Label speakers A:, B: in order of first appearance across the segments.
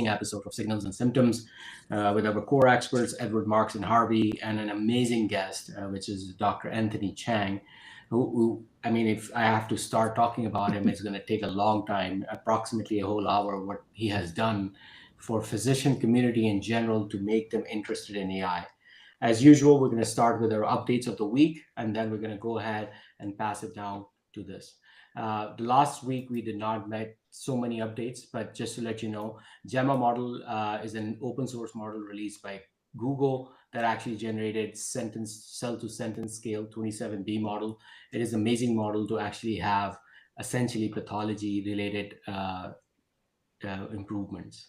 A: episode of Signals and Symptoms with our core experts, Edward Marks and Harvey, and an amazing guest, which is Dr. Anthony Chang. I mean, if I have to start talking about him, it's going to take a long time, approximately a whole hour, what he has done for physician community in general to make them interested in AI. As usual, we're going to start with our updates of the week, and then we're going to go ahead and pass it down to this. The last week we did not make so many updates, but just to let you know, Gemma model is an open source model released by Google that actually generated sentence cell to sentence scale 27B model. It is an amazing model to actually have essentially pathology related improvements.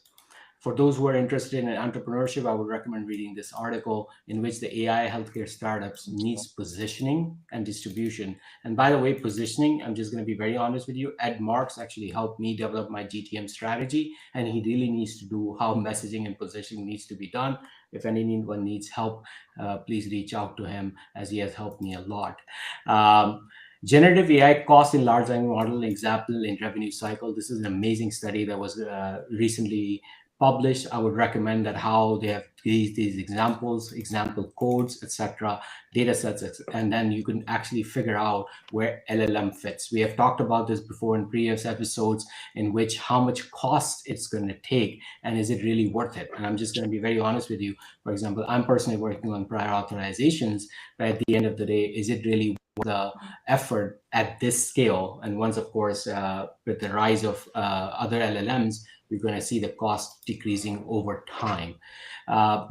A: For those who are interested in entrepreneurship, I would recommend reading this article in which the AI healthcare startups needs positioning and distribution. And by the way, positioning, I'm just going to be very honest with you. Ed Marks actually helped me develop my GTM strategy, and he really needs to do how messaging and positioning needs to be done. If anyone needs help, please reach out to him, as he has helped me a lot. Generative AI cost in large language model example in revenue cycle. This is an amazing study that was recently published. I would recommend that how they have these examples, example codes, etc., data sets, and then you can actually figure out where LLM fits. We have talked about this before in previous episodes, in which how much cost it's going to take and is it really worth it. And I'm just going to be very honest with you. For example, I'm personally working on prior authorizations, but at the end of the day, is it really the effort at this scale? And once, of course, with the rise of other LLMs, we're going to see the cost decreasing over time.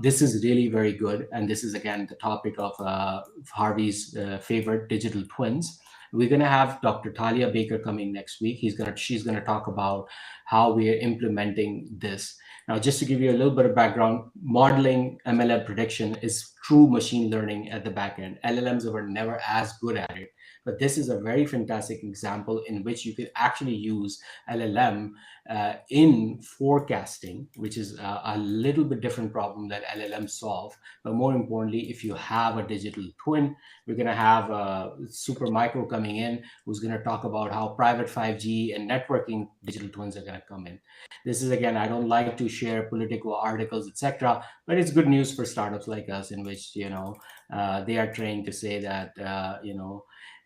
A: This is really very good. And this is, again, the topic of Harvey's favorite, digital twins. We're going to have Dr. Talia Baker coming next week. She's going to talk about how we are implementing this. Now, just to give you a little bit of background, modeling MLM prediction is true machine learning at the back end. LLMs were never as good at it, but this is a very fantastic example in which you could actually use LLM in forecasting, which is a little bit different problem that LLM solve. But more importantly, if you have a digital twin, we're going to have Supermicro coming in, who's going to talk about how private 5G and networking digital twins are going to come in. This is, again, I don't like to share political articles, etc., but it's good news for startups like us, in which they are trying to say that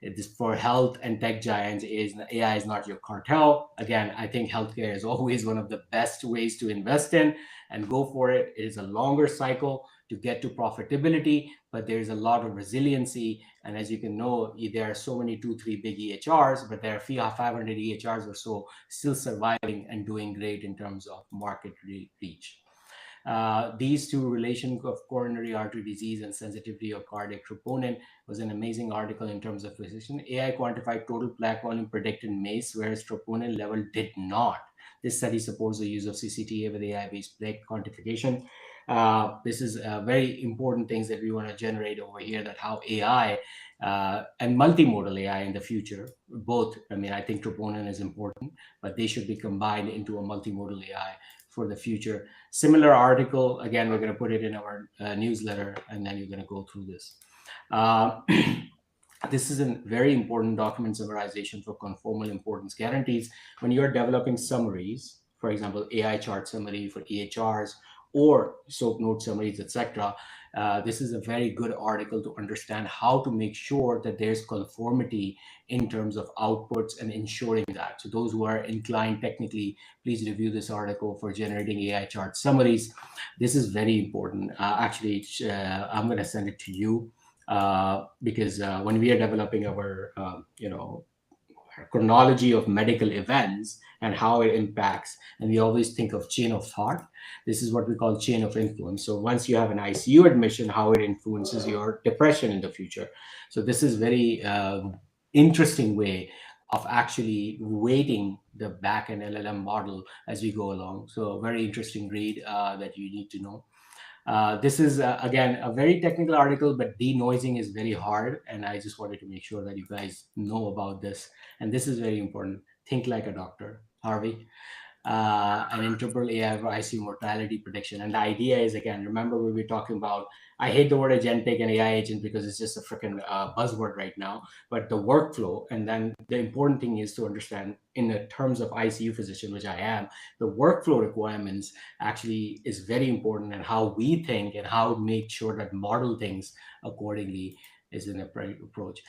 A: it is for health and tech giants. AI is not your cartel. Again, I think healthcare is always one of the best ways to invest in, and go for it. It is a longer cycle to get to profitability, but there is a lot of resiliency. And as you can know, there are so many 2-3 big EHRs, but there are 500 EHRs or so still surviving and doing great in terms of market reach. These two, relation of coronary artery disease and sensitivity of cardiac troponin, was an amazing article in terms of precision. AI quantified total plaque volume predicted MACE, whereas troponin level did not. This study supports the use of CCTA with AI-based plaque quantification. This is very important things that we want to generate over here, that how AI and multimodal AI in the future, both, I mean, I think troponin is important, but they should be combined into a multimodal AI for the future. Similar article, again, we're going to put it in our newsletter, and then you're going to go through this. This is a very important document summarization for conformal importance guarantees. When you're developing summaries, for example, AI chart summary for EHRs or SOAP note summaries, etc., this is a very good article to understand how to make sure that there's conformity in terms of outputs and ensuring that. So those who are inclined technically, please review this article for generating AI chart summaries. This is very important. Actually, I'm going to send it to you because when we are developing our, chronology of medical events and how it impacts, and we always think of chain of thought. This is what we call chain of influence. So once you have an ICU admission, how it influences your depression in the future. So this is very interesting way of actually weighting the back-end LLM model as we go along. So a very interesting read that you need to know. This is, again, a very technical article, but denoising is very hard. And I just wanted to make sure that you guys know about this. And this is very important. Think like a doctor. Harvey? an integral AI for ICU mortality prediction. And the idea is, again, remember we were talking about, I hate the word agentic and AI agent because it's just a freaking buzzword right now, but the workflow. And then the important thing is to understand in the terms of ICU physician, which I am, the workflow requirements actually is very important, and how we think and how make sure that model things accordingly is an approach.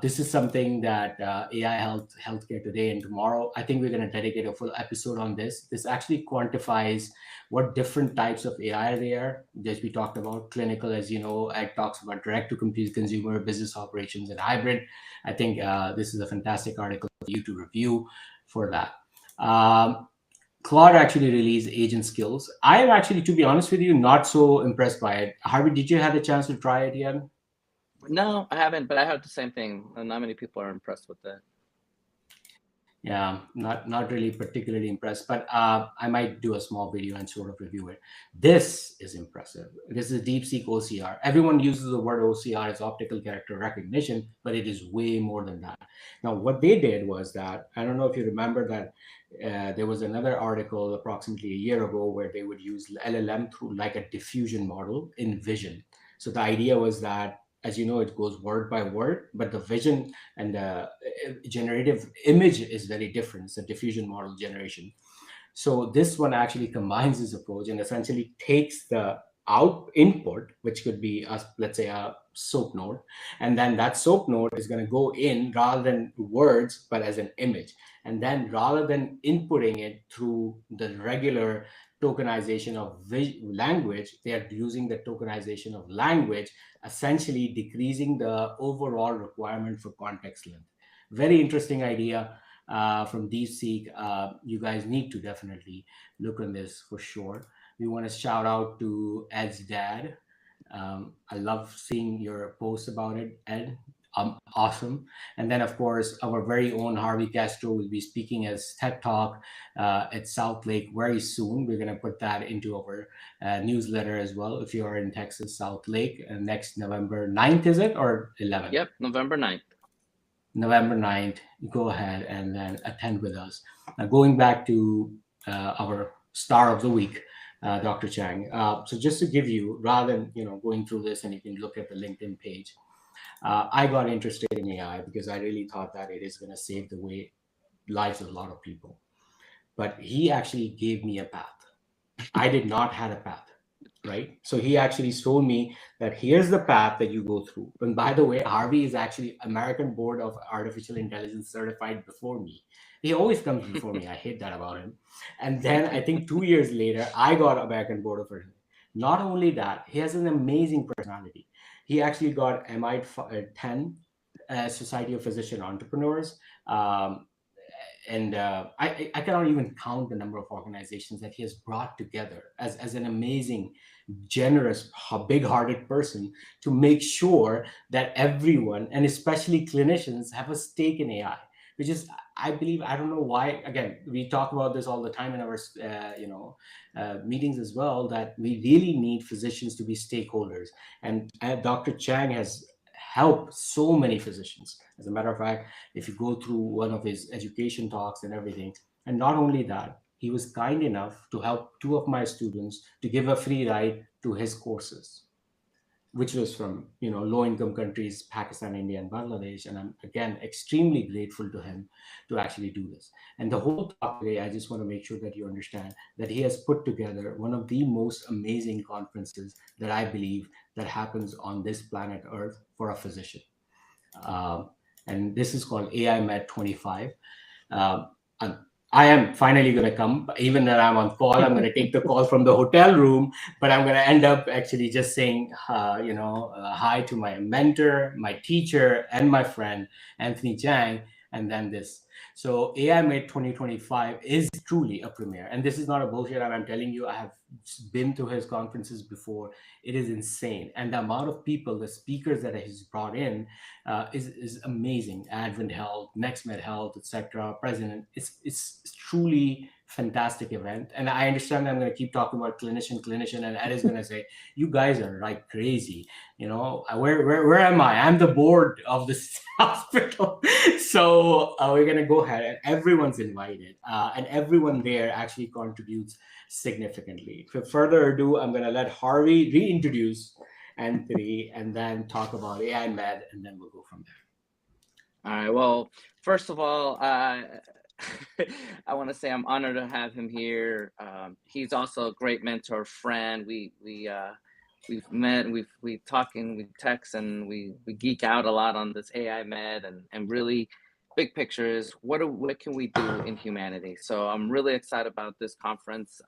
A: This is something that AI healthcare today and tomorrow. I think we're going to dedicate a full episode on this. This actually quantifies what different types of AI are there. As we talked about, clinical, as you know, Ed talks about direct to consumer, business operations, and hybrid. I think this is a fantastic article for you to review for that. Claude actually released agent skills. I am actually, to be honest with you, not so impressed by it. Harvey, did you have a chance to try it yet?
B: No, I haven't, but I heard the same thing. Not many people are impressed with it.
A: Yeah, not really particularly impressed, but I might do a small video and sort of review it. This is impressive. This is DeepSeek OCR. Everyone uses the word OCR as optical character recognition, but it is way more than that. Now, what they did was that, I don't know if you remember that there was another article approximately a year ago where they would use LLM through like a diffusion model in vision. So the idea was that, as you know, it goes word by word, but the vision and the generative image is very different. It's a diffusion model generation. So this one actually combines this approach and essentially takes the out input, which could be let's say a soap node, and then that soap node is going to go in rather than words, but as an image. And then rather than inputting it through the regular tokenization of language, they are using the tokenization of language, essentially decreasing the overall requirement for context length. Very interesting idea from DeepSeek. You guys need to definitely look on this for sure. We want to shout out to Ed's dad. I love seeing your post about it, Ed. Awesome. And then, of course, our very own Harvey Castro will be speaking as TED Talk at South Lake very soon. We're going to put that into our newsletter as well. If you are in Texas, South Lake, next November 9th, is it, or 11th?
B: Yep, November 9th.
A: November 9th, go ahead and then attend with us. Now, going back to our star of the week, Dr. Chang. So just to give you, rather than going through this, and you can look at the LinkedIn page, I got interested in AI because I really thought that it is going to save the way lives of a lot of people. But he actually gave me a path. I did not have a path, right? So he actually told me that here's the path that you go through. And by the way, Harvey is actually American Board of Artificial Intelligence certified before me. He always comes before me. I hate that about him. And then I think 2 years later, I got American Board of Artificial. Not only that, he has an amazing personality. He actually got MIT 10 Society of Physician Entrepreneurs. And I cannot even count the number of organizations that he has brought together as an amazing, generous, big-hearted person to make sure that everyone, and especially clinicians, have a stake in AI. Which is, I believe, I don't know why. Again, we talk about this all the time in our meetings as well. That we really need physicians to be stakeholders, and Dr. Chang has helped so many physicians. As a matter of fact, if you go through one of his education talks and everything. And not only that, he was kind enough to help two of my students to give a free ride to his courses, which was from low income countries, Pakistan, India, and Bangladesh. And I'm again extremely grateful to him to actually do this. And the whole talk today, I just want to make sure that you understand that he has put together one of the most amazing conferences that I believe that happens on this planet Earth for a physician. And this is called AI Med 25. And I am finally going to come, even when I'm on call. I'm going to take the call from the hotel room, but I'm going to end up actually just saying, hi to my mentor, my teacher, and my friend, Anthony Chang, and then this. So AI Med 2025 is truly a premiere. And this is not a bullshit. I'm telling you, I have been to his conferences before. It is insane. And the amount of people, the speakers that he's brought in, is amazing. Advent Health, NextMed Health, etc. President. It's truly fantastic event. And I understand I'm going to keep talking about clinician, and Ed is going to say, "You guys are like crazy." Where am I? I'm the board of this hospital. So we're going to go ahead, and everyone's invited, and everyone there actually contributes significantly. For further ado, I'm going to let Harvey reintroduce Anthony, and then talk about AI Med, and then we'll go from there.
B: All right. Well, first of all, I want to say I'm honored to have him here. He's also a great mentor, friend. We've met, we talk and we text, and we geek out a lot on this AI Med, and really big picture is what can we do in humanity. So I'm really excited about this conference.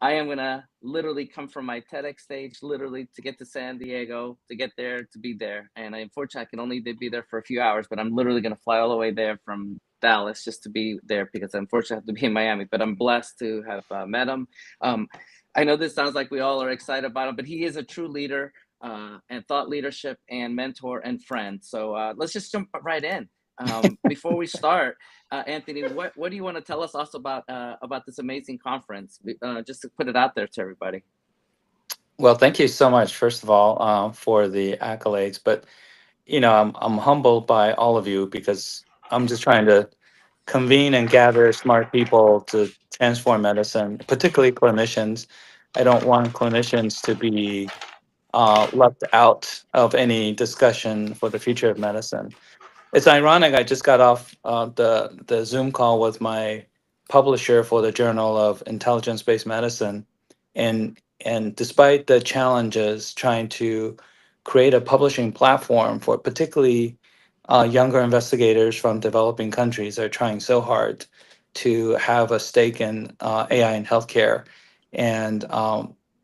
B: I am gonna literally come from my TEDx stage, literally to get to San Diego, to get there, to be there. And unfortunately, I can only be there for a few hours, but I'm literally gonna fly all the way there from Dallas just to be there, because unfortunately I have to be in Miami. But I'm blessed to have met him. I know this sounds like we all are excited about him, but he is a true leader, and thought leadership and mentor and friend. So let's just jump right in. Before we start, Anthony, what do you want to tell us also about this amazing conference? Just to put it out there to everybody.
C: Well, thank you so much, first of all, for the accolades. But I'm humbled by all of you because I'm just trying to convene and gather smart people to transform medicine, particularly clinicians. I don't want clinicians to be left out of any discussion for the future of medicine. It's ironic. I just got off the Zoom call with my publisher for the Journal of Intelligence-Based Medicine, and despite the challenges trying to create a publishing platform for particularly younger investigators from developing countries, are trying so hard to have a stake in AI in healthcare. And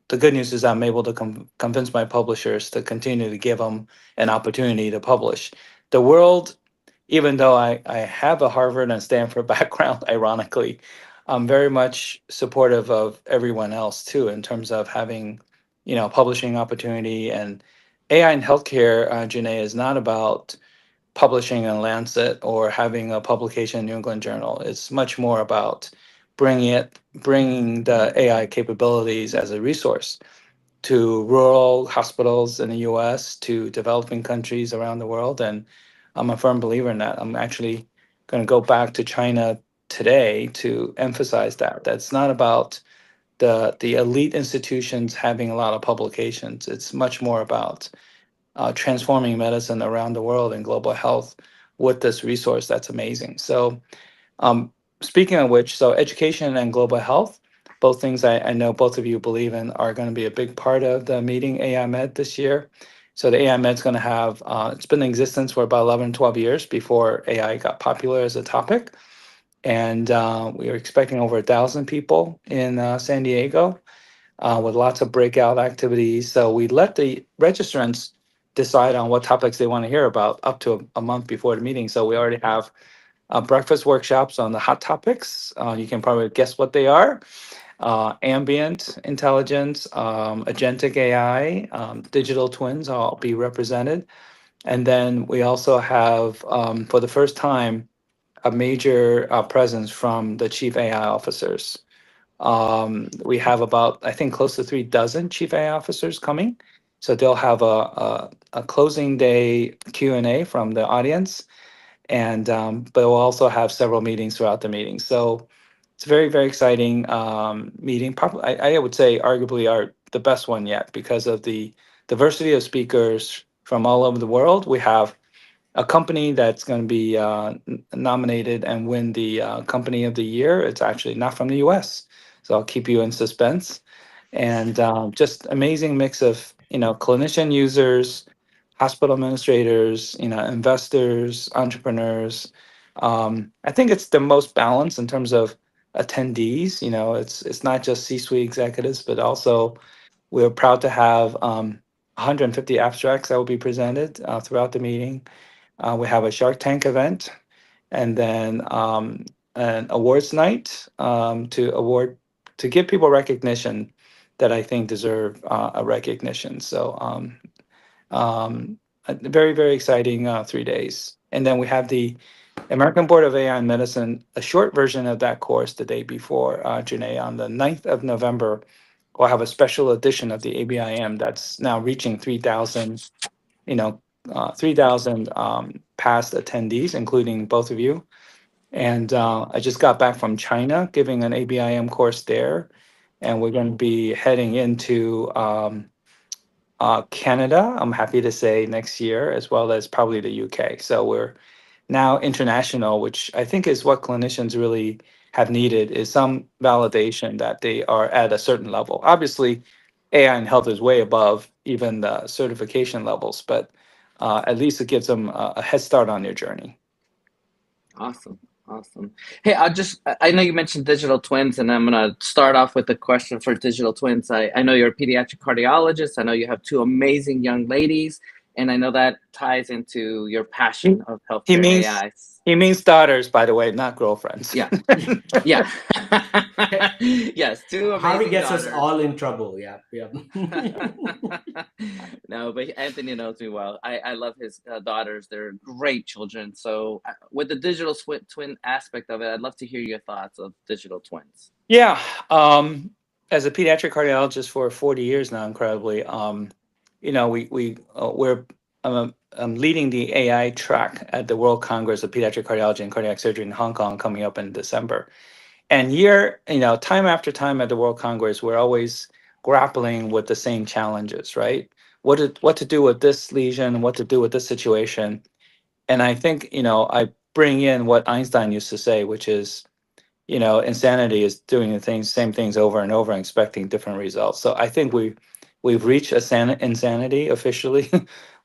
C: the good news is I'm able to convince my publishers to continue to give them an opportunity to publish. The world, even though I have a Harvard and Stanford background, ironically, I'm very much supportive of everyone else too, in terms of having, publishing opportunity. And AI in healthcare, Janae, is not about publishing in Lancet or having a publication in New England Journal. It's much more about bringing the AI capabilities as a resource to rural hospitals in the US, to developing countries around the world. And I'm a firm believer in that. I'm actually going to go back to China today to emphasize that. That's not about the elite institutions having a lot of publications. It's much more about transforming medicine around the world and global health with this resource that's amazing. So um, speaking of which, so education and global health, both things I know both of you believe in, are going to be a big part of the meeting AI Med this year. So the AI Med is going to have, it's been in existence for about 11, 12 years before AI got popular as a topic. And we are expecting over 1,000 people in San Diego with lots of breakout activities. So we let the registrants decide on what topics they want to hear about up to a month before the meeting. So we already have breakfast workshops on the hot topics. You can probably guess what they are: ambient intelligence, agentic AI, digital twins, all be represented. And then we also have, for the first time, a major presence from the chief AI officers. We have about, I think, close to 3 dozen chief AI officers coming. So they'll have a closing day Q&A from the audience, and but we'll also have several meetings throughout the meeting. So it's a very, very exciting meeting. Probably, I would say, arguably the best one yet, because of the diversity of speakers from all over the world. We have a company that's going to be nominated and win the Company of the Year. It's actually not from the U.S., so I'll keep you in suspense. And just amazing mix of clinician users, hospital administrators, investors, entrepreneurs. I think it's the most balanced in terms of attendees. It's not just C-suite executives, but also we're proud to have 150 abstracts that will be presented throughout the meeting. We have a Shark Tank event, and then an awards night to give people recognition that I think deserve a recognition. So a very, very exciting 3 days. And then we have the American Board of AI and Medicine, a short version of that course the day before, Janae, on the 9th of November, we'll have a special edition of the ABIM that's now reaching 3,000, 3,000 past attendees, including both of you. And I just got back from China giving an ABIM course there. And we're going to be heading into Canada, I'm happy to say, next year, as well as probably the UK. So we're now international, which I think is what clinicians really have needed, is some validation that they are at a certain level. Obviously, AI in health is way above even the certification levels, but at least it gives them a head start on their journey.
B: Awesome. Awesome. Hey, I know you mentioned digital twins, and I'm going to start off with a question for digital twins. I know you're a pediatric cardiologist. I know you have two amazing young ladies, and I know that ties into your passion of
C: He
B: healthcare
C: means
B: AI.
C: he means daughters, by the way, not girlfriends.
B: Yeah. Yeah. Yes, two amazing
A: Harvey gets
B: daughters.
A: us all in trouble. Yeah.
B: No, but Anthony knows me well. I love his daughters. They're great children. So with the digital twin aspect of it, I'd love to hear your thoughts of digital twins.
C: Yeah. As a pediatric cardiologist for 40 years now, incredibly, I'm leading the AI track at the World Congress of Pediatric Cardiology and Cardiac Surgery in Hong Kong coming up in December. And time after time at the World Congress, we're always grappling with the same challenges, right? What to do with this lesion, what to do with this situation. And I think, I bring in what Einstein used to say, which is, insanity is doing same things over and over and expecting different results. So I think we've reached insanity officially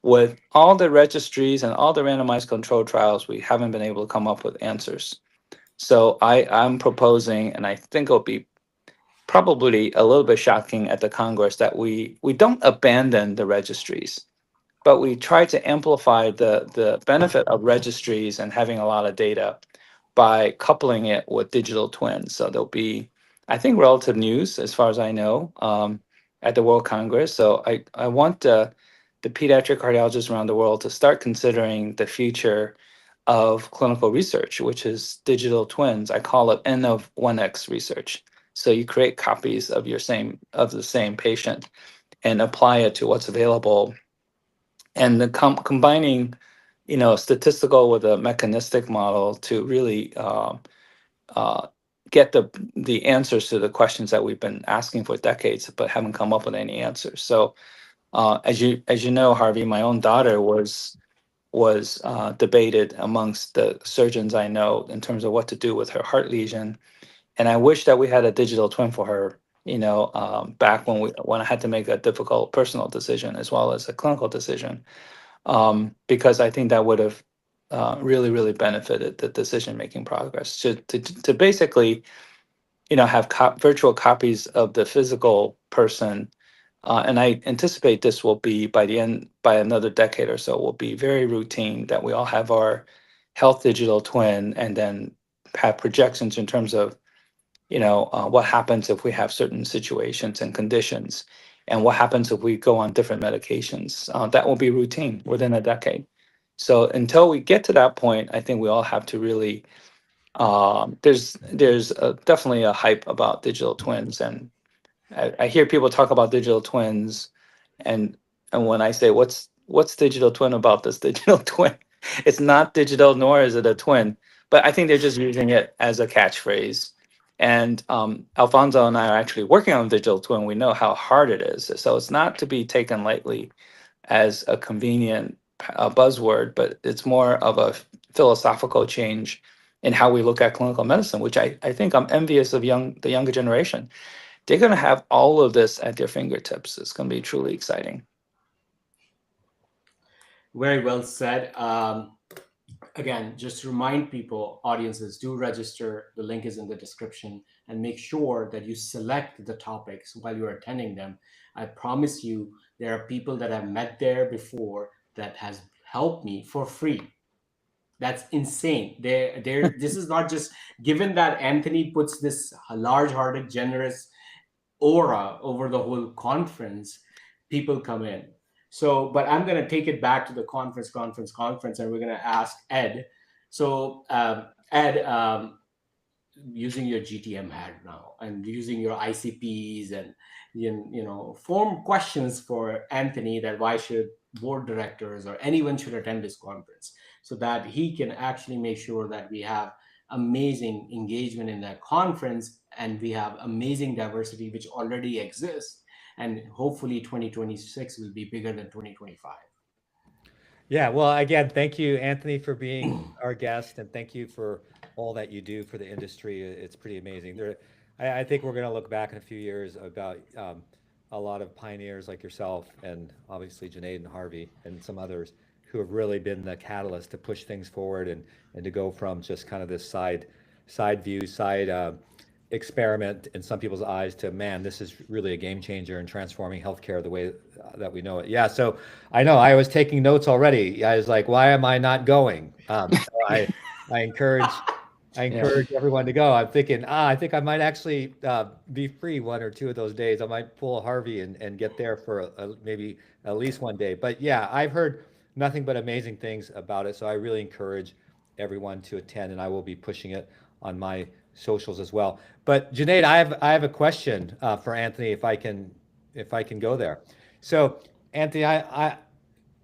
C: with all the registries and all the randomized control trials. We haven't been able to come up with answers. So I'm proposing, and I think it'll be probably a little bit shocking at the Congress, that we don't abandon the registries, but we try to amplify the benefit of registries and having a lot of data by coupling it with digital twins. So there'll be, I think, relative news as far as I know, at the World Congress. So I want the pediatric cardiologists around the world to start considering the future of clinical research, which is digital twins. I call it N of 1x research. So you create copies of the same patient and apply it to what's available, and the combining, statistical with a mechanistic model to really get the answers to the questions that we've been asking for decades, but haven't come up with any answers. So, as you know, Harvey, my own daughter was debated amongst the surgeons I know in terms of what to do with her heart lesion, and I wish that we had a digital twin for her. Back when I had to make a difficult personal decision as well as a clinical decision, because I think that would have really, really benefited the decision-making progress. To basically, have virtual copies of the physical person, and I anticipate this will be by another decade or so, will be very routine, that we all have our health digital twin, and then have projections in terms of, what happens if we have certain situations and conditions, and what happens if we go on different medications. That will be routine within a decade. So until we get to that point, I think we all have to really. There's definitely a hype about digital twins, and I hear people talk about digital twins, and when I say what's digital twin about this digital twin, it's not digital nor is it a twin, but I think they're just using it as a catchphrase. And Alfonso and I are actually working on digital twin. We know how hard it is, so it's not to be taken lightly as a convenient buzzword, but it's more of a philosophical change in how we look at clinical medicine, which I think I'm envious of the younger generation. They're going to have all of this at their fingertips. It's going to be truly exciting.
A: Very well said. Again, just to remind people, audiences, do register. The link is in the description, and make sure that you select the topics while you're attending them. I promise you, there are people that I've met there before that has helped me for free. That's insane. This is not just, given that Anthony puts this large-hearted, generous aura over the whole conference, people come in. So, but I'm going to take it back to the conference, and we're going to ask Ed. So, Ed, using your GTM hat now and using your ICPs and form questions for Anthony that why should board directors or anyone should attend this conference, so that he can actually make sure that we have amazing engagement in that conference and we have amazing diversity which already exists, and hopefully 2026 will be bigger than 2025.
D: Yeah, well, again, thank you, Anthony, for being our guest, and thank you for all that you do for the industry. It's pretty amazing. I think we're going to look back in a few years about a lot of pioneers like yourself, and obviously Junaid and Harvey and some others who have really been the catalyst to push things forward and to go from just kind of this side view, side experiment in some people's eyes to, man, this is really a game changer in transforming healthcare the way that we know it. Yeah, so I know I was taking notes already. I was like, why am I not going? So I encourage everyone to go. I'm thinking, I think I might actually be free one or two of those days. I might pull a Harvey and get there for maybe at least one day. But yeah, I've heard nothing but amazing things about it. So I really encourage everyone to attend, and I will be pushing it on my socials as well. But Junaid, I have a question for Anthony, if I can go there. So Anthony, I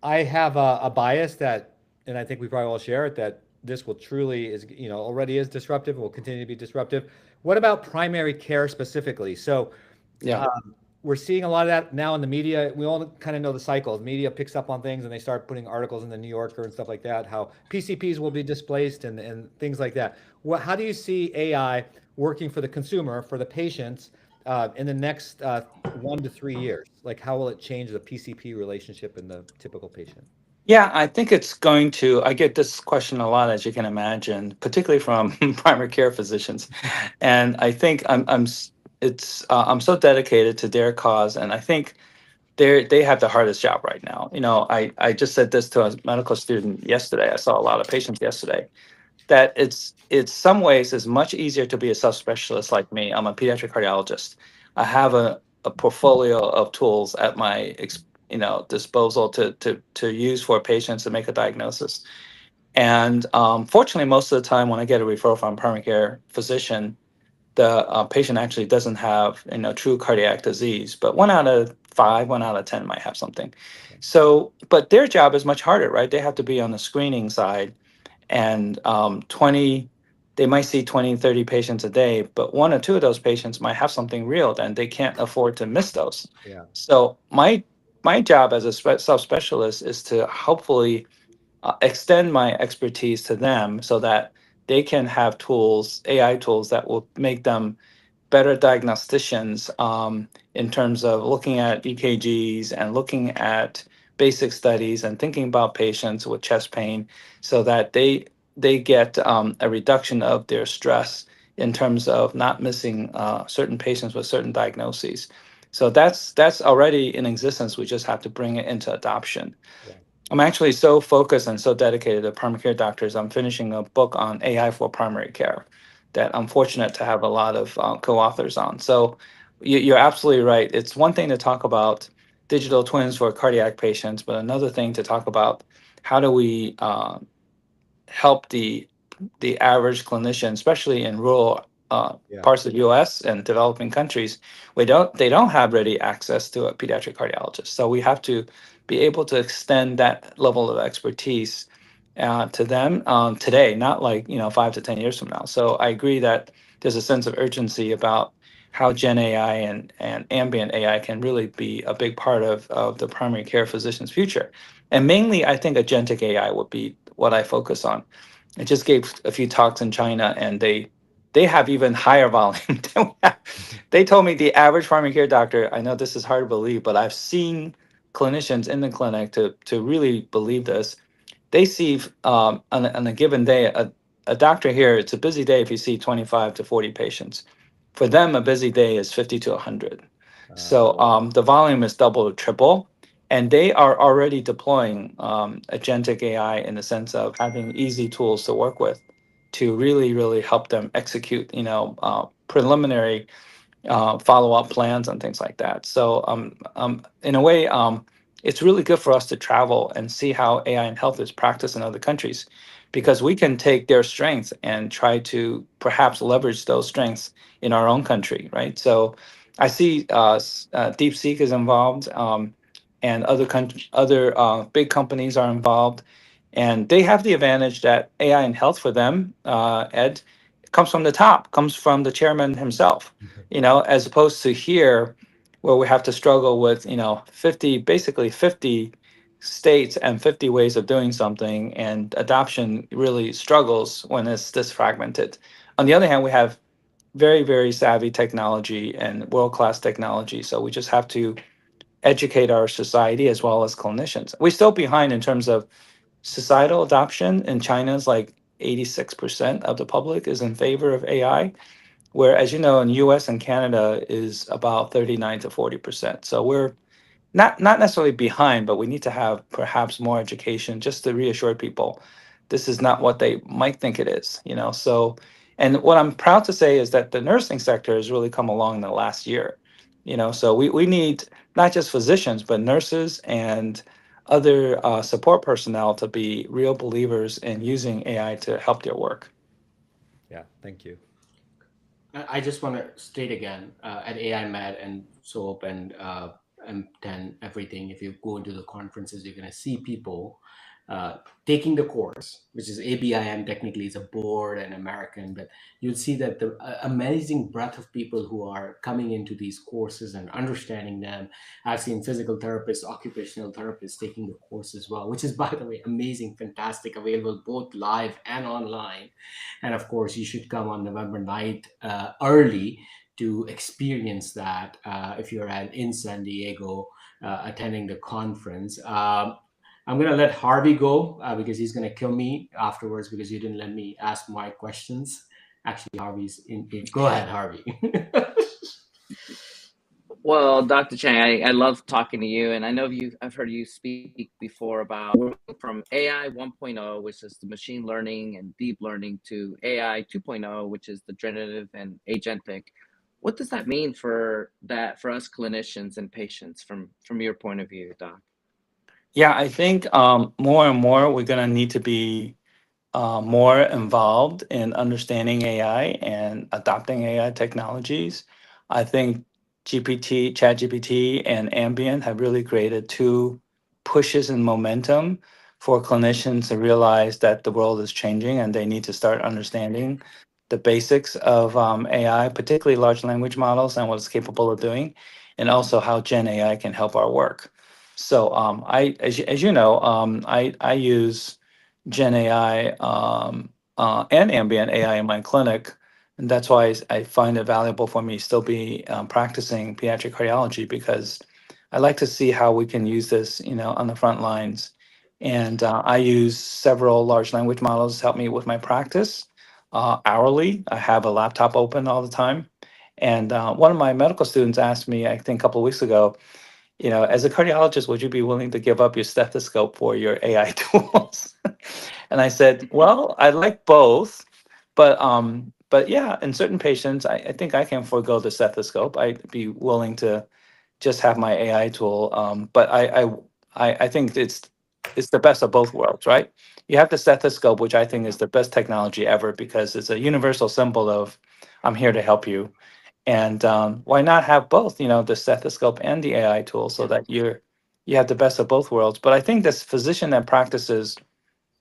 D: have a bias that, and I think we probably all share it, that this will truly is, already is disruptive and will continue to be disruptive. What about primary care specifically? So
C: Yeah.
D: We're seeing a lot of that now in the media. We all kind of know the cycle. The media picks up on things and they start putting articles in the New Yorker and stuff like that, how PCPs will be displaced and things like that. How do you see AI working for the consumer, for the patients, in the next 1 to 3 years? Like, how will it change the PCP relationship and the typical patient?
C: Yeah, I think it's going to. I get this question a lot, as you can imagine, particularly from primary care physicians, and I think I'm so dedicated to their cause, and I think they have the hardest job right now. I just said this to a medical student yesterday. I saw a lot of patients yesterday. That it's some ways it's much easier to be a subspecialist like me. I'm a pediatric cardiologist. I have a portfolio of tools at my disposal to use for patients to make a diagnosis. And fortunately, most of the time when I get a referral from a primary care physician, the patient actually doesn't have true cardiac disease, but 1 out of 5, 1 out of 10 might have something. So, but their job is much harder, right? They have to be on the screening side, and they might see 20, 30 patients a day, but 1 or 2 of those patients might have something real, and they can't afford to miss those.
D: Yeah.
C: So my job as a subspecialist is to hopefully extend my expertise to them so that they can have tools, AI tools that will make them better diagnosticians, in terms of looking at EKGs and looking at basic studies and thinking about patients with chest pain, so that they get a reduction of their stress in terms of not missing certain patients with certain diagnoses. So that's already in existence. We just have to bring it into adoption.
D: Yeah.
C: I'm actually so focused and so dedicated to primary care doctors. I'm finishing a book on AI for primary care that I'm fortunate to have a lot of co-authors on. So you're absolutely right. It's one thing to talk about digital twins for cardiac patients, but another thing to talk about how do we help the average clinician, especially in rural
D: Yeah.
C: parts of the U.S. and developing countries, they don't have ready access to a pediatric cardiologist. So we have to be able to extend that level of expertise to them today, not like 5 to 10 years from now. So I agree that there's a sense of urgency about how Gen AI and ambient AI can really be a big part of the primary care physician's future. And mainly, I think agentic AI would be what I focus on. I just gave a few talks in China, and they have even higher volume than we have. They told me the average primary care doctor, I know this is hard to believe, but I've seen clinicians in the clinic to really believe this. They see on a given day, a doctor here, it's a busy day if you see 25 to 40 patients. For them, a busy day is 50 to 100. So the volume is double or triple, and they are already deploying agentic AI in the sense of having easy tools to work with to really, really help them execute, preliminary follow-up plans and things like that. So in a way, it's really good for us to travel and see how AI in health is practiced in other countries, because we can take their strengths and try to perhaps leverage those strengths in our own country, right? So I see DeepSeek is involved, and other big companies are involved, and they have the advantage that AI in health for them, Ed, comes from the top, comes from the chairman himself, as opposed to here where we have to struggle with 50 states and 50 ways of doing something, and adoption really struggles when it's this fragmented. On the other hand, we have very, very savvy technology and world-class technology, so we just have to educate our society as well as clinicians. We're still behind in terms of societal adoption. In China, is like 86% of the public is in favor of AI, where, as you know, in US and Canada is about 39 to 40%. So we're not necessarily behind, but we need to have perhaps more education just to reassure people this is not what they might think it is. So, and what I'm proud to say is that the nursing sector has really come along in the last year. So we need not just physicians but nurses and other support personnel to be real believers in using AI to help their work.
D: Yeah, thank you.
A: I just want to state again, at AI Med and SOAP and M10, everything, if you go into the conferences, you're going to see people taking the course, which is ABIM, technically is a board and American, but you'll see that the amazing breadth of people who are coming into these courses and understanding them. I've seen physical therapists, occupational therapists taking the course as well, which is, by the way, amazing, fantastic, available both live and online. And of course, you should come on November 9th early to experience that if you're in San Diego attending the conference. I'm going to let Harvey go because he's going to kill me afterwards because you didn't let me ask my questions. Actually, Harvey's in. Go ahead, Harvey.
B: Well, Dr. Chang, I love talking to you, and I know I've heard you speak before about working from AI 1.0, which is the machine learning and deep learning, to AI 2.0, which is the generative and agentic. What does that mean for us clinicians and patients from your point of view, Doc?
C: Yeah, I think more and more we're going to need to be more involved in understanding AI and adopting AI technologies. I think ChatGPT, and Ambient have really created two pushes in momentum for clinicians to realize that the world is changing and they need to start understanding the basics of AI, particularly large language models and what it's capable of doing, and also how Gen AI can help our work. So as you know, I use Gen AI and Ambient AI in my clinic, and that's why I find it valuable for me still be practicing pediatric cardiology, because I like to see how we can use this, on the front lines. And I use several large language models to help me with my practice hourly. I have a laptop open all the time. And one of my medical students asked me, I think a couple of weeks ago, as a cardiologist, would you be willing to give up your stethoscope for your AI tools? And I said, well, I like both, but yeah, in certain patients, I think I can forego the stethoscope. I'd be willing to just have my AI tool. But I think it's the best of both worlds, right? You have the stethoscope, which I think is the best technology ever because it's a universal symbol of I'm here to help you. And why not have both, the stethoscope and the AI tool, so that you have the best of both worlds. But I think this physician that practices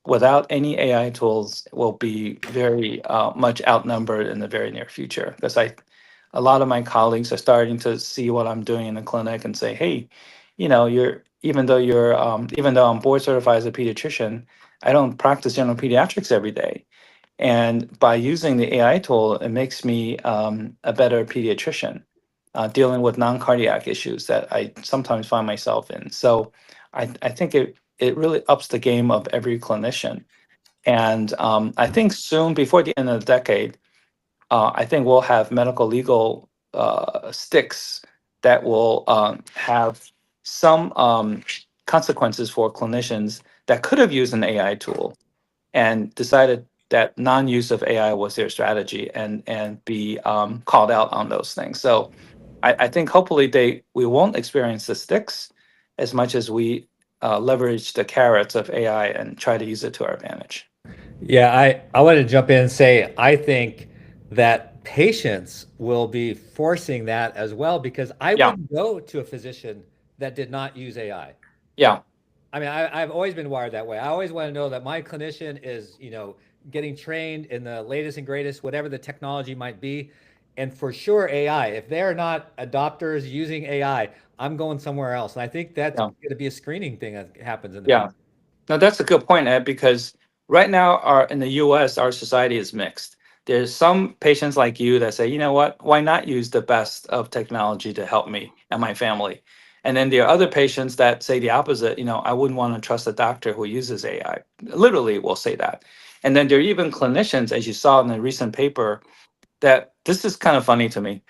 C: without any AI tools will be very much outnumbered in the very near future, because a lot of my colleagues are starting to see what I'm doing in the clinic and say, hey, even though I'm board certified as a pediatrician, I don't practice general pediatrics every day. And by using the AI tool, it makes me a better pediatrician dealing with non-cardiac issues that I sometimes find myself in. So I think it really ups the game of every clinician. And I think soon, before the end of the decade, I think we'll have medical legal sticks that will have some consequences for clinicians that could have used an AI tool and decided that non-use of AI was their strategy, and be called out on those things. So I think hopefully we won't experience the sticks as much as we leverage the carrots of AI and try to use it to our advantage.
D: Yeah, I want to jump in and say I think that patients will be forcing that as well because I
C: Yeah,
D: wouldn't go to a physician that did not use AI.
C: yeah,
D: I mean, I've always been wired that way. I always want to know that my clinician is, getting trained in the latest and greatest, whatever the technology might be. And for sure, AI. If they're not adopters using AI, I'm going somewhere else. And I think that's
C: yeah,
D: going to be a screening thing that happens in the
C: yeah.
D: future.
C: No, that's a good point, Ed, because right now our in the US, our society is mixed. There's some patients like you that say, you know what, why not use the best of technology to help me and my family? And then there are other patients that say the opposite, I wouldn't want to trust a doctor who uses AI. Literally will say that. And then there are even clinicians, as you saw in the recent paper, that this is kind of funny to me,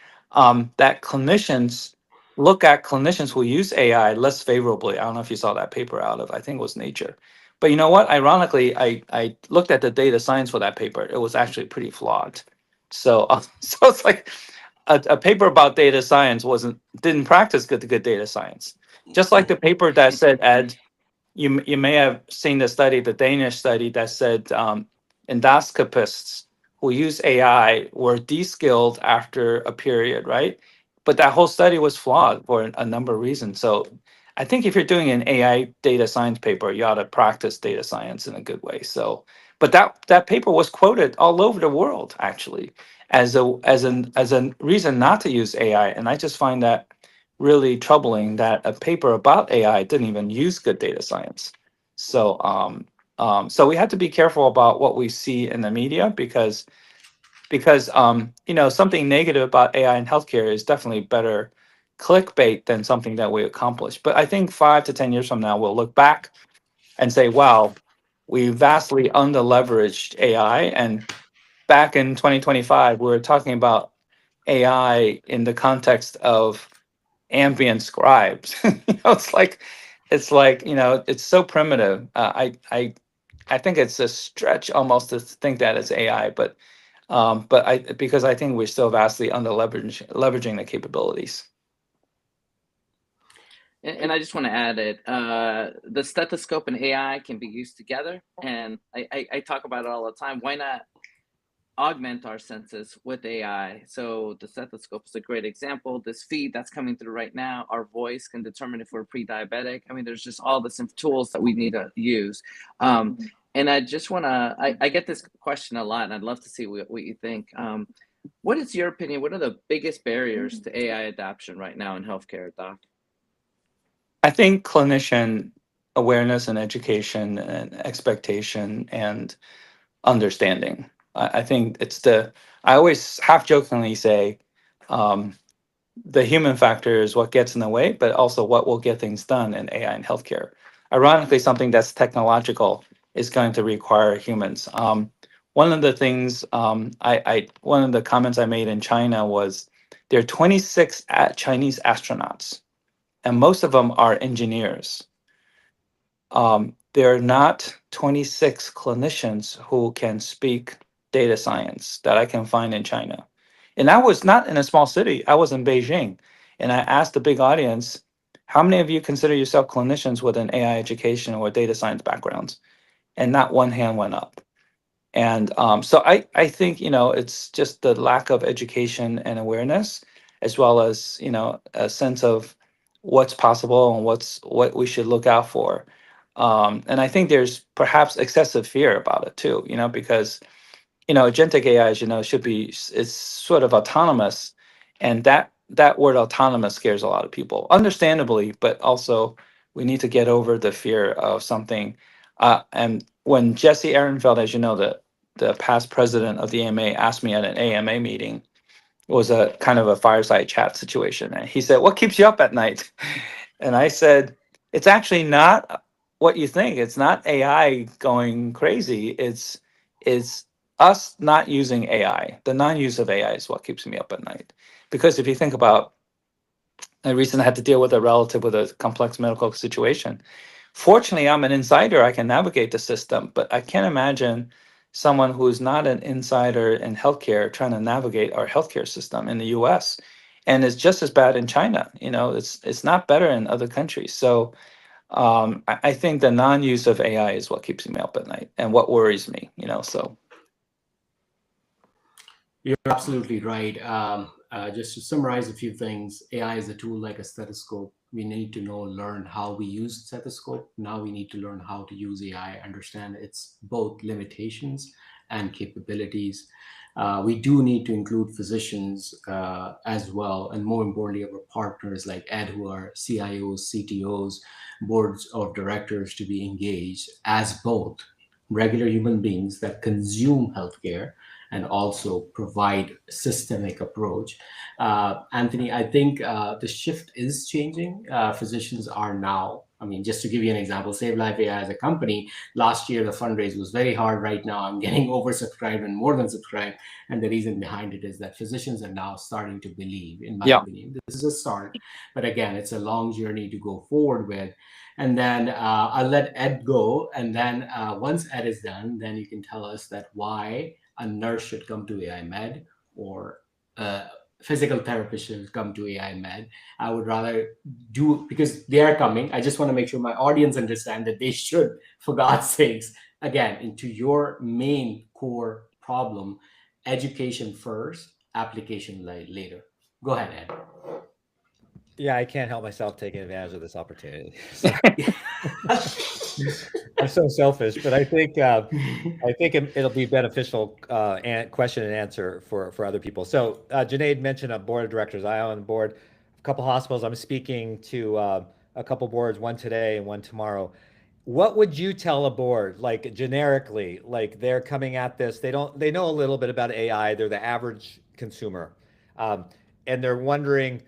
C: that clinicians look at clinicians who use AI less favorably. I don't know if you saw that paper out of, I think it was Nature. But you know what? Ironically, I looked at the data science for that paper. It was actually pretty flawed. So, so it's like a paper about data science didn't practice good data science. Just like the paper that said, Ed, you may have seen the study, the Danish study that said endoscopists who use AI were de-skilled after a period, right? But that whole study was flawed for a number of reasons. So I think if you're doing an AI data science paper, you ought to practice data science in a good way. So, but that paper was quoted all over the world actually as a reason not to use AI, and I just find that really troubling that a paper about AI didn't even use good data science. So, so we have to be careful about what we see in the media because something negative about AI in healthcare is definitely better clickbait than something that we accomplish. But I think 5 to 10 years from now, we'll look back and say, wow, we vastly under leveraged AI. And back in 2025, we were talking about AI in the context of ambient scribes. It's so primitive. I think it's a stretch almost to think that it's AI, but because I think we're still vastly under leveraging the capabilities.
B: And I just want to add it. The stethoscope and AI can be used together, and I talk about it all the time. Why not augment our senses with AI? So the stethoscope is a great example. This feed that's coming through right now, our voice can determine if we're pre-diabetic. I mean, there's just all this tools that we need to use. And I just want to, I get this question a lot, and I'd love to see what you think. What is your opinion? What are the biggest barriers to AI adoption right now in healthcare, Doc?
C: I think clinician awareness and education and expectation and understanding. I think I always half jokingly say, um, the human factor is what gets in the way, but also what will get things done in AI and healthcare. Ironically, something that's technological is going to require humans. One of the things, one of the comments I made in China was there are 26 Chinese astronauts, and most of them are engineers. There are not 26 clinicians who can speak data science that I can find in China. And I was not in a small city, I was in Beijing. And I asked the big audience, how many of you consider yourself clinicians with an AI education or data science backgrounds? And not one hand went up. And so I think, it's just the lack of education and awareness, as well as, a sense of what's possible and what we should look out for. And I think there's perhaps excessive fear about it too, because, agentic AI, as you know, it's sort of autonomous. And that word autonomous scares a lot of people, understandably, but also we need to get over the fear of something. And when Jesse Ehrenfeld, as you know, the past president of the AMA, asked me at an AMA meeting, it was a kind of a fireside chat situation. And he said, "What keeps you up at night?" And I said, "It's actually not what you think. It's not AI going crazy. It's us not using AI. The non-use of AI is what keeps me up at night. Because if you think about, I recently had to deal with a relative with a complex medical situation. Fortunately, I'm an insider. I can navigate the system, but I can't imagine someone who's not an insider in healthcare trying to navigate our healthcare system in the US. And it's just as bad in China. It's not better in other countries. So I think the non-use of AI is what keeps me up at night and what worries me. So
A: You're absolutely right. Just to summarize a few things, AI is a tool like a stethoscope. We need to learn how we use stethoscope. Now we need to learn how to use AI, understand its both limitations and capabilities. We do need to include physicians as well, and more importantly, our partners like Ed, who are CIOs, CTOs, boards of directors, to be engaged as both regular human beings that consume healthcare and also provide systemic approach. Anthony, I think the shift is changing. Physicians are now, I mean, just to give you an example, Save Life AI as a company, last year the fundraise was very hard. Right now I'm getting oversubscribed and more than subscribed. And the reason behind it is that physicians are now starting to believe, in my
C: yeah,
A: opinion. This is a start, but again, it's a long journey to go forward with. And then I'll let Ed go. And then once Ed is done, then you can tell us that why a nurse should come to AI Med or a physical therapist should come to AI Med. I would rather do, because they are coming. I just want to make sure my audience understand that they should, for God's sakes, again, into your main core problem, education first, application later. Go ahead, Ed.
D: Yeah, I can't help myself taking advantage of this opportunity. So I'm so selfish, but I think it'll be beneficial and question and answer for other people. So Junaid mentioned a board of directors. I own the board of a couple hospitals. I'm speaking to a couple boards, one today and one tomorrow. What would you tell a board, like generically, like they're coming at this, they know a little bit about AI, they're the average consumer, um, and they're wondering,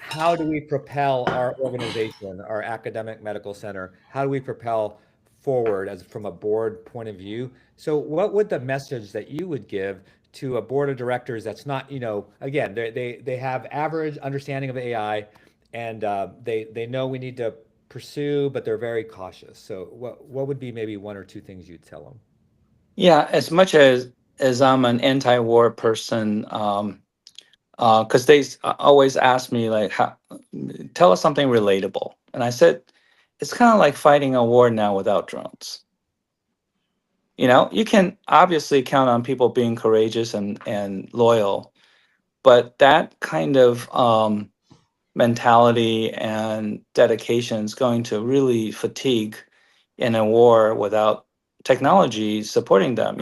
D: how do we propel our organization, our academic medical center? How do we propel forward as from a board point of view? So what would the message that you would give to a board of directors that's not, again, they have average understanding of AI, and they know we need to pursue, but they're very cautious. So what would be maybe one or two things you'd tell them?
C: yeah. As much as I'm an anti-war person, because they always ask me like, tell us something relatable, and I said it's kind of like fighting a war now without drones. You can obviously count on people being courageous and loyal, but that kind of mentality and dedication is going to really fatigue in a war without technology supporting them.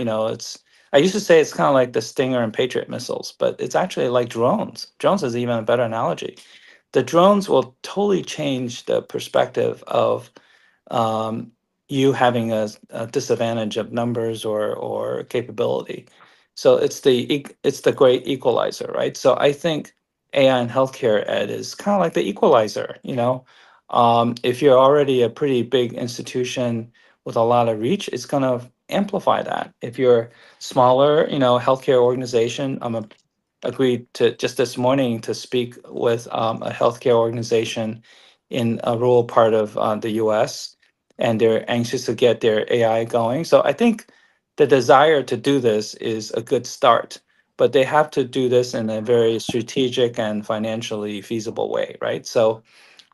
C: I used to say it's kind of like the Stinger and Patriot missiles, but it's actually like drones. Drones is even a better analogy. The drones will totally change the perspective of um, you having a disadvantage of numbers or capability. So it's the great equalizer, right? So I think AI in healthcare, Ed, is kind of like the equalizer. If you're already a pretty big institution with a lot of reach, it's going to amplify that. If you're smaller, healthcare organization, agreed to just this morning to speak with a healthcare organization in a rural part of the U.S., and they're anxious to get their AI going. So I think the desire to do this is a good start, but they have to do this in a very strategic and financially feasible way, right? So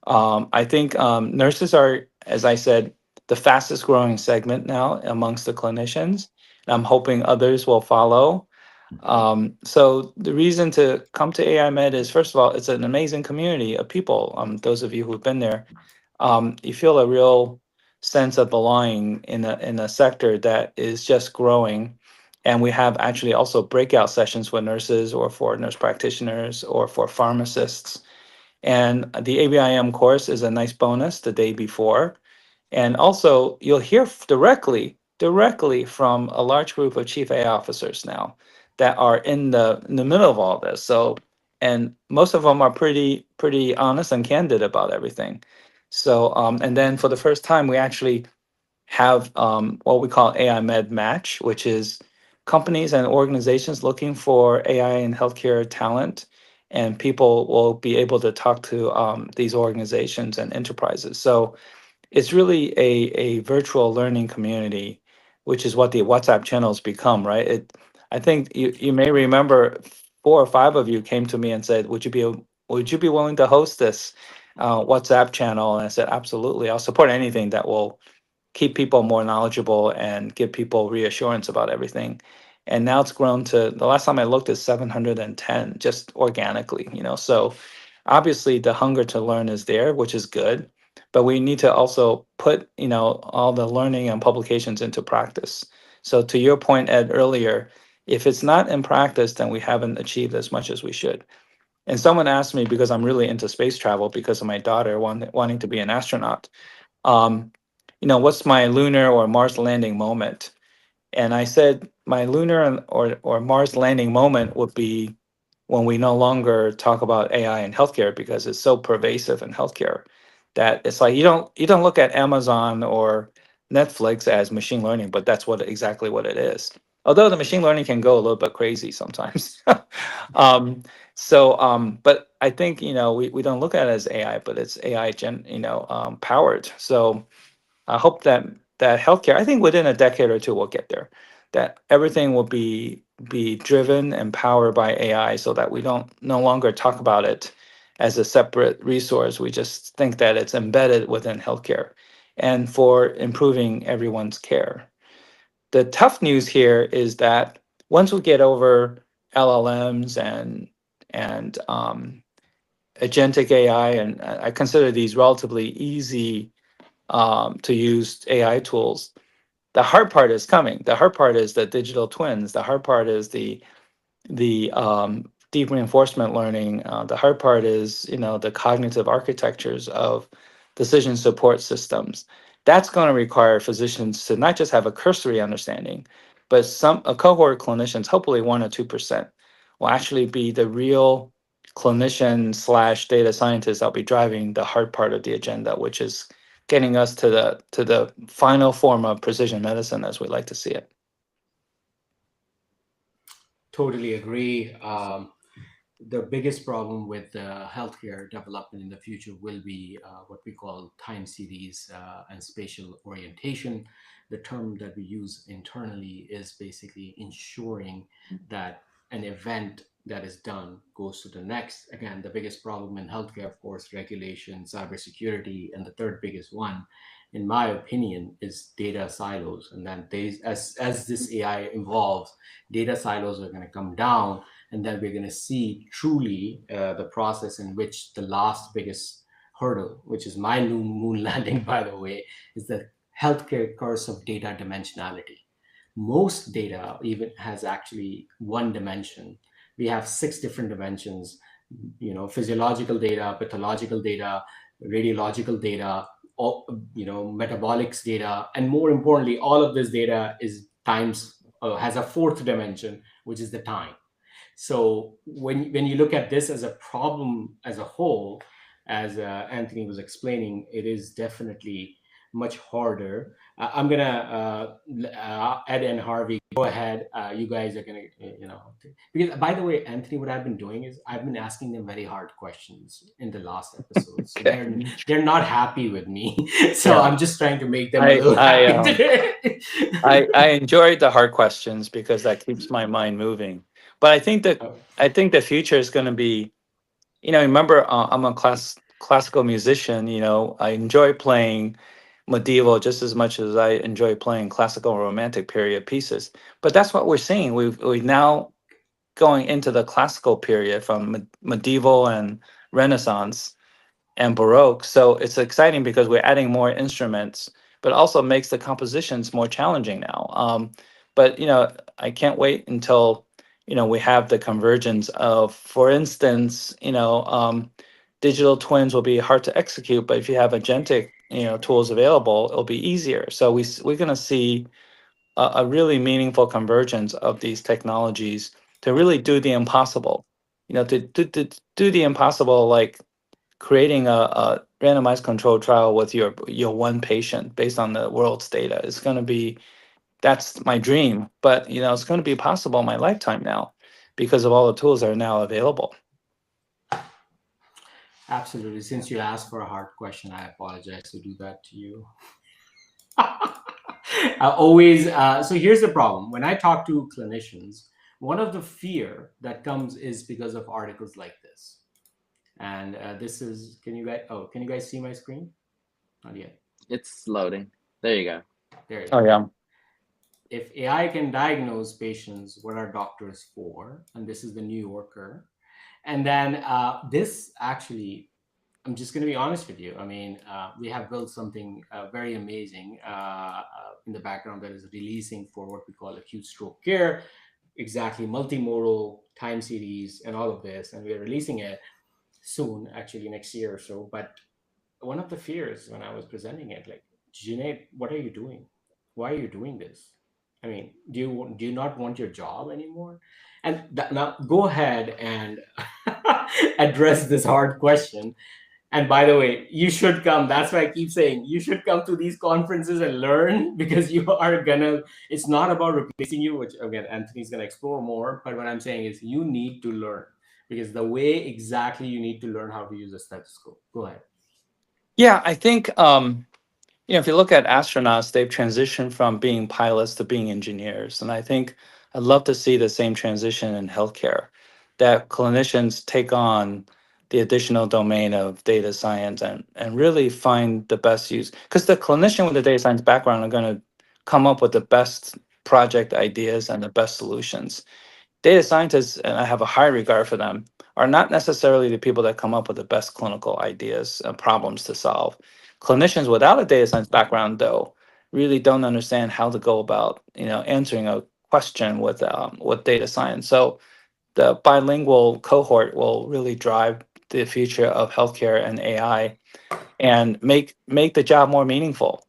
C: I think nurses are, as I said, the fastest growing segment now amongst the clinicians. And I'm hoping others will follow. So the reason to come to AI Med is, first of all, it's an amazing community of people. Those of you who've been there, you feel a real sense of belonging in a sector that is just growing. And we have actually also breakout sessions for nurses or for nurse practitioners or for pharmacists. And the ABIM course is a nice bonus the day before. And also, you'll hear directly from a large group of chief AI officers now that are in the middle of all this. So, and most of them are pretty honest and candid about everything. So, and then for the first time, we actually have what we call AI Med Match, which is companies and organizations looking for AI and healthcare talent, and people will be able to talk to these organizations and enterprises. So it's really a virtual learning community, which is what the WhatsApp channels become, right? I think you may remember 4 or 5 of you came to me and said, would you be willing to host this? WhatsApp channel. And I said, absolutely, I'll support anything that will keep people more knowledgeable and give people reassurance about everything. And now it's grown to, the last time I looked, is 710 just organically, So obviously the hunger to learn is there, which is good, but we need to also put, all the learning and publications into practice. So to your point, Ed, earlier, if it's not in practice, then we haven't achieved as much as we should. And someone asked me, because I'm really into space travel because of my daughter wanting to be an astronaut, um, what's my lunar or Mars landing moment? And I said my lunar or Mars landing moment would be when we no longer talk about AI in healthcare, because it's so pervasive in healthcare that it's like you don't look at Amazon or Netflix as machine learning, but that's exactly what it is. Although the machine learning can go a little bit crazy sometimes. But I think we don't look at it as AI, but it's AI powered. So I hope that healthcare, I think within a decade or two, we'll get there. That everything will be driven and powered by AI, so that we don't no longer talk about it as a separate resource. We just think that it's embedded within healthcare and for improving everyone's care. The tough news here is that once we get over LLMs and agentic AI, and I consider these relatively easy to use AI tools. The hard part is coming. The hard part is the digital twins. The hard part is the deep reinforcement learning. The hard part is the cognitive architectures of decision support systems. That's going to require physicians to not just have a cursory understanding, but a cohort of clinicians, hopefully 1 or 2%, will actually be the real clinician / data scientists that'll be driving the hard part of the agenda, which is getting us to the final form of precision medicine as we like to see it.
A: Totally agree. The biggest problem with healthcare development in the future will be what we call time series and spatial orientation. The term that we use internally is basically ensuring that an event that is done goes to the next. Again, the biggest problem in healthcare, of course, regulation, cybersecurity, and the third biggest one, in my opinion, is data silos. And then as this AI evolves, data silos are going to come down, and then we're going to see truly the process in which the last biggest hurdle, which is my moon landing, by the way, is the healthcare curse of data dimensionality. Most data even has actually one dimension. We have 6 different dimensions, physiological data, pathological data, radiological data, metabolics data, and more importantly, all of this data is times has a 4th dimension, which is the time. So when you look at this as a problem as a whole, as Anthony was explaining, it is definitely much harder. I'm gonna Ed and Harvey, go ahead. You guys are gonna, because by the way, Anthony, what I've been doing is I've been asking them very hard questions in the last episodes. So they're not happy with me, so
C: Yeah.
A: I'm just trying to make them a little happy today.
C: I enjoyed the hard questions because that keeps my mind moving. But I think the future is going to be, remember, I'm a classical musician. I enjoy playing medieval just as much as I enjoy playing classical romantic period pieces. But that's what we're seeing. We've now going into the classical period from medieval and Renaissance and Baroque. So it's exciting because we're adding more instruments, but also makes the compositions more challenging now. But I can't wait until we have the convergence of, for instance, digital twins will be hard to execute, but if you have agentic tools available, it'll be easier. So we're going to see a really meaningful convergence of these technologies to really do the impossible. To do the impossible, like creating a randomized controlled trial with your one patient based on the world's data is going to be, that's my dream. But it's going to be possible in my lifetime now because of all the tools that are now available.
A: Absolutely. Since you asked for a hard question, I apologize to do that to you. So here's the problem. When I talk to clinicians, one of the fear that comes is because of articles like this. And this is, can you guys see my screen? Not yet.
B: It's loading. There you go.
A: There you
C: Oh
A: go.
C: yeah.
A: If AI can diagnose patients, what are doctors for? And this is the New Yorker. And then this actually, I'm just going to be honest with you. I mean, we have built something very amazing in the background that is releasing for what we call acute stroke care, exactly multimodal time series and all of this. And we are releasing it soon, actually next year or so. But one of the fears when I was presenting it, like, Junaid, what are you doing? Why are you doing this? I mean, do you not want your job anymore? And now go ahead and address this hard question. And by the way, you should come. That's why I keep saying you should come to these conferences and learn, because you are gonna. It's not about replacing you, which again Anthony's gonna explore more. But what I'm saying is you need to learn, because the way exactly you need to learn how to use a stethoscope. Go ahead.
C: Yeah, I think if you look at astronauts, they've transitioned from being pilots to being engineers. And I think I'd love to see the same transition in healthcare, that clinicians take on the additional domain of data science and really find the best use. Because the clinician with the data science background are going to come up with the best project ideas and the best solutions. Data scientists, and I have a high regard for them, are not necessarily the people that come up with the best clinical ideas and problems to solve. Clinicians without a data science background, though, really don't understand how to go about, answering a question with data science. So the bilingual cohort will really drive the future of healthcare and AI and make the job more meaningful.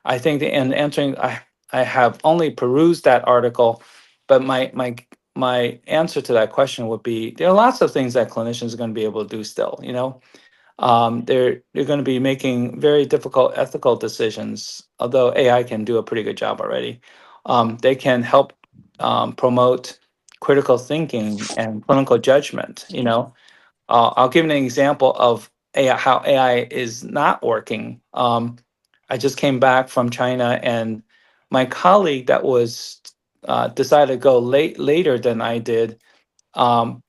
C: I think in answering, I have only perused that article, but my answer to that question would be there are lots of things that clinicians are going to be able to do still. They're going to be making very difficult ethical decisions, although AI can do a pretty good job already. They can help promote critical thinking and clinical judgment. I'll give an example of AI, how AI is not working. I just came back from China, and my colleague that was decided to go later than I did, um,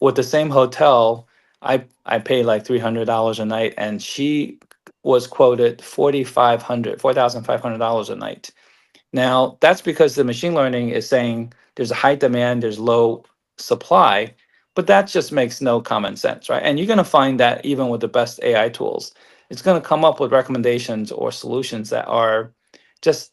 C: with the same hotel. I paid like $300 a night, and she was quoted $4,500 a night. Now, that's because the machine learning is saying there's a high demand, there's low supply, but that just makes no common sense, right? And you're going to find that even with the best AI tools, it's going to come up with recommendations or solutions that are just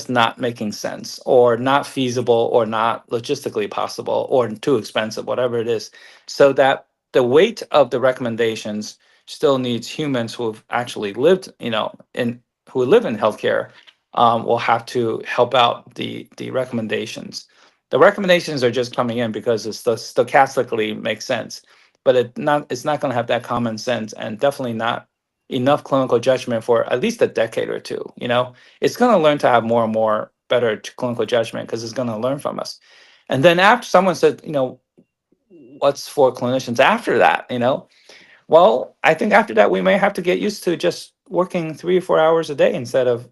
C: not making sense or not feasible or not logistically possible or too expensive, whatever it is. So that the weight of the recommendations still needs humans who have actually lived, in who live in healthcare, will have to help out the recommendations. The recommendations are just coming in because it's stochastically makes sense, but it's not going to have that common sense and definitely not enough clinical judgment for at least a decade or two. It's going to learn to have more and more better clinical judgment because it's going to learn from us. And then after someone said, what's for clinicians after that? Well, I think after that we may have to get used to just working 3 or 4 hours a day instead of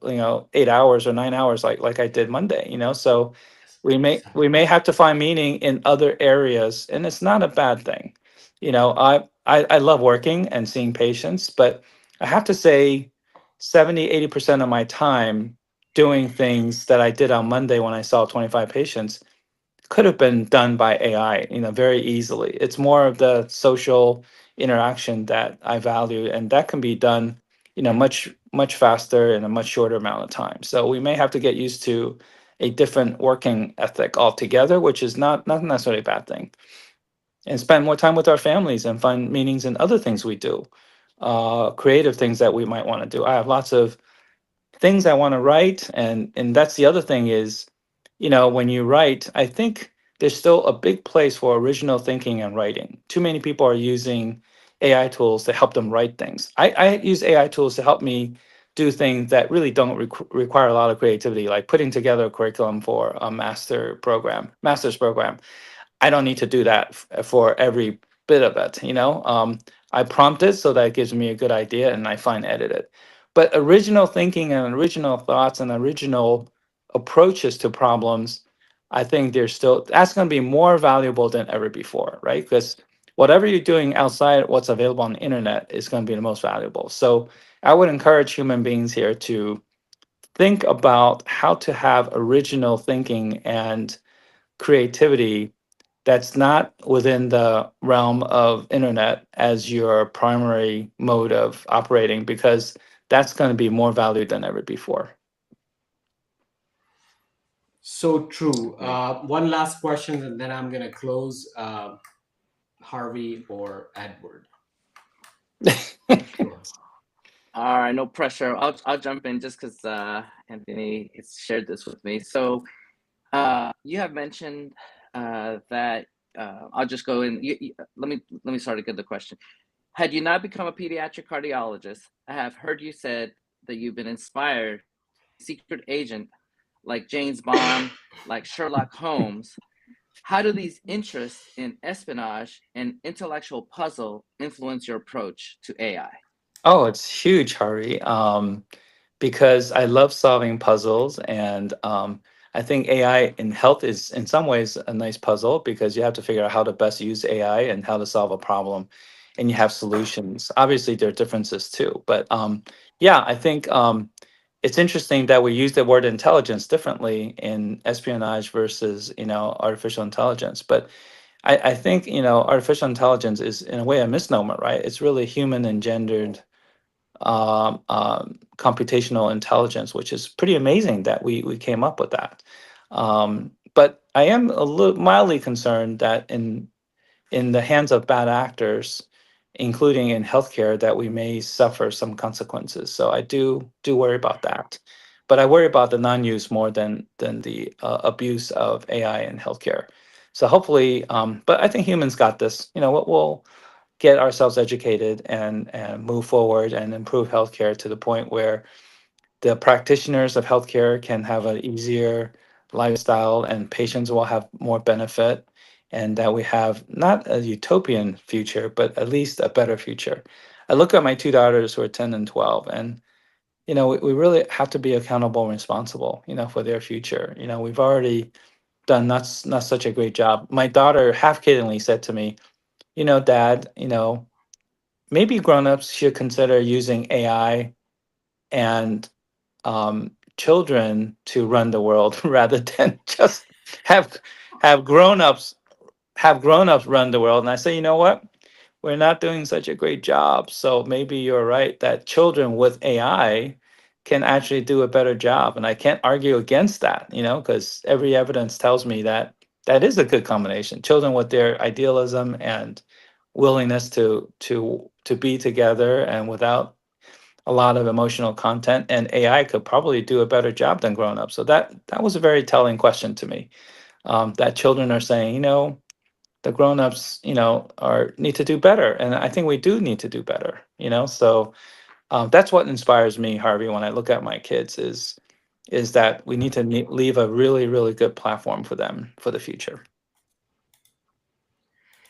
C: 8 hours or 9 hours like I did Monday. So we may have to find meaning in other areas, and it's not a bad thing. I love working and seeing patients, but I have to say 70-80% of my time doing things that I did on Monday when I saw 25 patients could have been done by AI, very easily. It's more of the social interaction that I value, and that can be done, much much faster in a much shorter amount of time. So we may have to get used to a different working ethic altogether, which is not necessarily a bad thing, and spend more time with our families and find meanings in other things we do, creative things that we might want to do. I have lots of things I want to write, and that's the other thing is, when you write, I think there's still a big place for original thinking and writing. Too many people are using AI tools to help them write things. I use AI tools to help me do things that really don't require a lot of creativity, like putting together a curriculum for a master's program. I don't need to do that for every bit of it. I prompt it so that it gives me a good idea and I fine edit it. But original thinking and original thoughts and original approaches to problems, I think that's going to be more valuable than ever before, right? Because whatever you're doing outside what's available on the internet is going to be the most valuable. So I would encourage human beings here to think about how to have original thinking and creativity that's not within the realm of internet as your primary mode of operating, because that's going to be more valued than ever before.
A: So true.
B: Right.
A: One last question, and then I'm going to close. Harvey or Edward? Sure.
B: All right, no pressure. I'll jump in just because Anthony has shared this with me. So you have mentioned that I'll just go in. Let me start again the question. Had you not become a pediatric cardiologist, I have heard you said that you've been inspired, secret agent like James Bond, like Sherlock Holmes. How do these interests in espionage and intellectual puzzle influence your approach to AI?
C: Oh, it's huge, Harvey. Because I love solving puzzles, and I think AI in health is in some ways a nice puzzle because you have to figure out how to best use AI and how to solve a problem, and you have solutions. Obviously, there are differences too, but yeah, I think it's interesting that we use the word intelligence differently in espionage versus artificial intelligence. But I think artificial intelligence is in a way a misnomer, right? It's really human engendered computational intelligence, which is pretty amazing that we came up with that. But I am a little mildly concerned that in the hands of bad actors, including in healthcare, that we may suffer some consequences. So I do worry about that. But I worry about the non-use more than the abuse of AI in healthcare. So hopefully, but I think humans got this. We'll get ourselves educated and move forward and improve healthcare to the point where the practitioners of healthcare can have an easier lifestyle and patients will have more benefit, and that we have not a utopian future, but at least a better future. I look at my two daughters who are 10 and 12, and we really have to be accountable and responsible, for their future. We've already done not such a great job. My daughter half-kiddingly said to me, Dad, maybe grown-ups should consider using AI and children to run the world rather than just have have grown-ups run the world. And I say, you know what? We're not doing such a great job. So maybe you're right that children with AI can actually do a better job. And I can't argue against that, because every evidence tells me that that is a good combination. Children with their idealism and willingness to be together and without a lot of emotional content, and AI could probably do a better job than grown-ups. So that was a very telling question to me. That children are saying, the grown-ups, are need to do better, and I think we do need to do better. So that's what inspires me, Harvey, when I look at my kids is that we need to leave a really, really good platform for them for the future.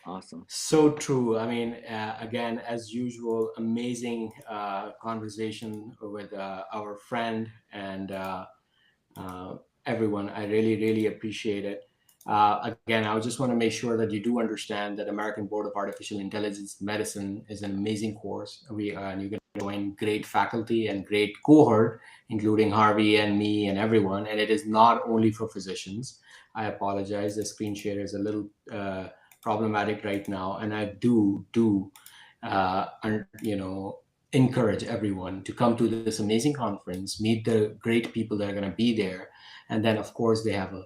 B: Awesome.
A: So true. I mean, again, as usual, amazing conversation with our friend and everyone. I really, really appreciate it. Again, I just want to make sure that you do understand that American Board of Artificial Intelligence Medicine is an amazing course. And you can join great faculty and great cohort, including Harvey and me and everyone. And it is not only for physicians. I apologize. The screen share is a little problematic right now, and I do encourage everyone to come to this amazing conference, meet the great people that are going to be there, and then of course they have a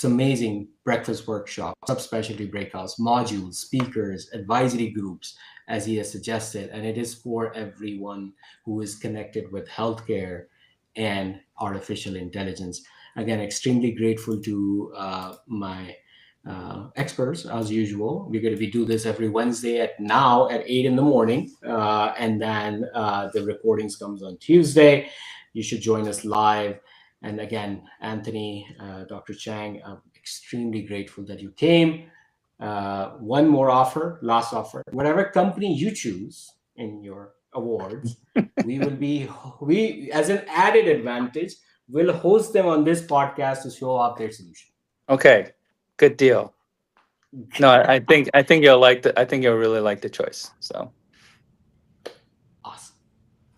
A: amazing breakfast workshop, subspecialty breakouts, modules, speakers, advisory groups, as he has suggested, and it is for everyone who is connected with healthcare and artificial intelligence. Again, extremely grateful to my experts as usual. We're going to do this every Wednesday at 8 in the morning, and then the recordings comes on Tuesday. You should join us live. And again, Anthony, Dr. Chang, I'm extremely grateful that you came. One more offer, last offer. Whatever company you choose in your awards, we as an added advantage, will host them on this podcast to show off their solution.
C: Okay, good deal. No, I think you'll like I think you'll really like the choice. So
A: Awesome.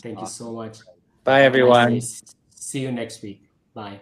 A: Thank you so much.
C: bye,
A: Have a nice day.
C: everyone.
A: See you next week. Bye.